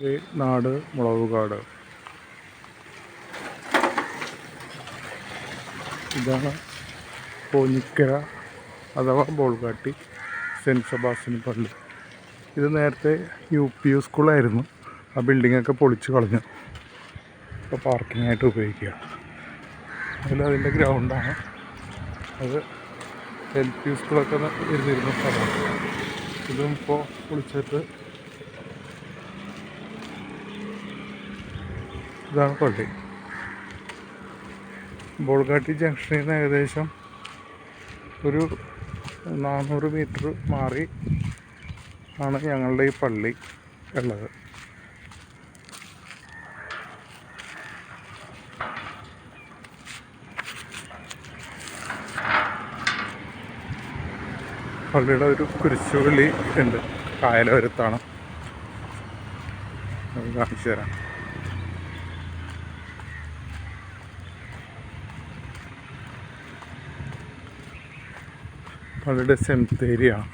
നാട് മുളവുകാട്. ഇതാണ് പോഞ്ഞിക്കര അഥവാ ബോൾഗാട്ടി സെൻറ്റ് സെബാസ്റ്റ്യൻ പള്ളി. ഇത് നേരത്തെ UP സ്കൂളായിരുന്നു. ആ ബിൽഡിങ്ങൊക്കെ പൊളിച്ച് കളഞ്ഞു. ഇപ്പോൾ പാർക്കിങ്ങായിട്ട് ഉപയോഗിക്കുക. അതിൻ്റെ ഗ്രൗണ്ടാണ് അത്. LP സ്കൂളൊക്കെ ഇരുന്നിരുന്ന സ്ഥലമാണ്. ഇതും ഇപ്പോൾ പൊളിച്ചിട്ട് ഇതാണ് പള്ളി. ബോൾഗാട്ടി ജംഗ്ഷനിൽ നിന്ന് ഏകദേശം ഒരു 400 മീറ്റർ മാറി ആണ് ഞങ്ങളുടെ ഈ പള്ളി ഉള്ളത്. പള്ളിയുടെ ഒരു കുരിശുപള്ളി ഉണ്ട്, കായലോരത്താണ്. അത് കാണിച്ചു തരാം. പള്ളിയുടെ സെമിത്തേരിയാണ്.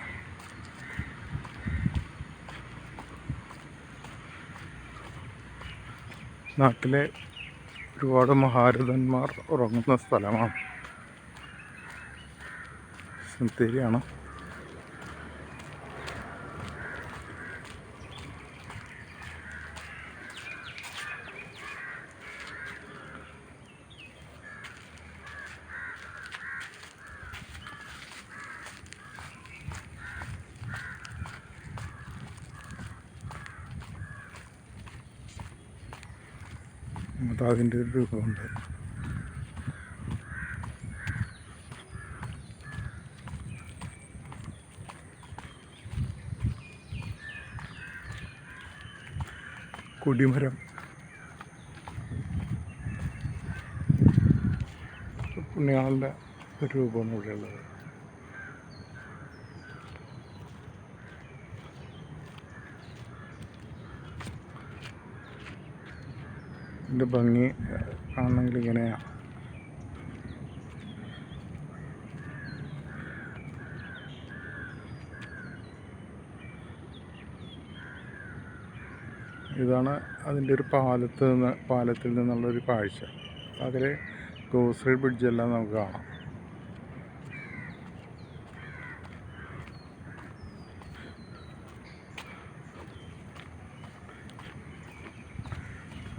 നാട്ടിലെ ഒരുപാട് മഹാരഥന്മാർ ഉറങ്ങുന്ന സ്ഥലമാണ്. സെമിത്തേരിയാണ്. അതിൻ്റെ ഒരു രൂപമുണ്ട്. കൊടിമരം, പുണ്യാളൻ്റെ ഒരു രൂപമാണ് ഇവിടെ ഉള്ളത്. ഇതിൻ്റെ ഭംഗി കാണണമെങ്കിൽ ഇങ്ങനെയാണ്. ഇതാണ് അതിൻ്റെ ഒരു പാലത്തിൽ നിന്നുള്ളൊരു കാഴ്ച. അതിൽ ഗോശ്രീ ബ്രിഡ്ജെല്ലാം നമുക്ക് കാണാം.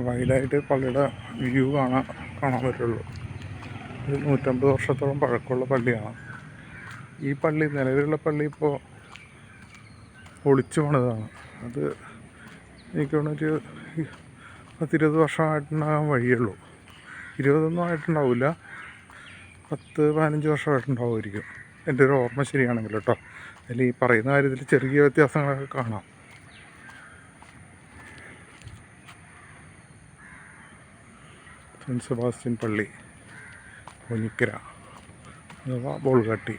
വൈഡായിട്ട് പള്ളിയുടെ വ്യൂ കാണാൻ പറ്റുള്ളൂ. ഇത് 150 വർഷത്തോളം പഴക്കമുള്ള പള്ളിയാണ്. ഈ പള്ളി, നിലവിലുള്ള പള്ളി ഇപ്പോൾ പൊളിച്ചു പണിതാണ്. അത് എനിക്ക് തോന്നുന്നൊരു 10-20 വർഷമായിട്ടുണ്ടാകാൻ വഴിയുള്ളൂ. 20 ആയിട്ടുണ്ടാവില്ല, 10-15 വർഷമായിട്ടുണ്ടാവുമായിരിക്കും, എൻ്റെ ഒരു ഓർമ്മ ശരിയാണെങ്കിൽ കേട്ടോ. അതിൽ ഈ പറയുന്ന കാര്യത്തിൽ ചെറിയ വ്യത്യാസങ്ങളൊക്കെ കാണാം. സെൻറ്റ് സെബാസ്റ്റ്യൻ പള്ളി, പോഞ്ഞിക്കര അഥവാ ബോൾഗാട്ടി.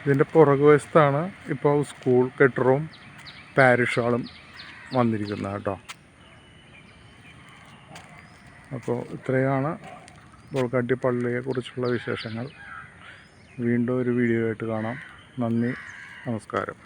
ഇതിൻ്റെ പുറകുവശത്താണ് ഇപ്പോൾ സ്കൂൾ കെട്ടിടവും പാരിഷ് ഹാളും വന്നിരിക്കുന്നത് കേട്ടോ. അപ്പോൾ ഇത്രയാണ് ബോൾഗാട്ടി പള്ളിയെക്കുറിച്ചുള്ള വിശേഷങ്ങൾ. വീണ്ടും ഒരു വീഡിയോ ആയിട്ട് കാണാം. നന്ദി, നമസ്കാരം.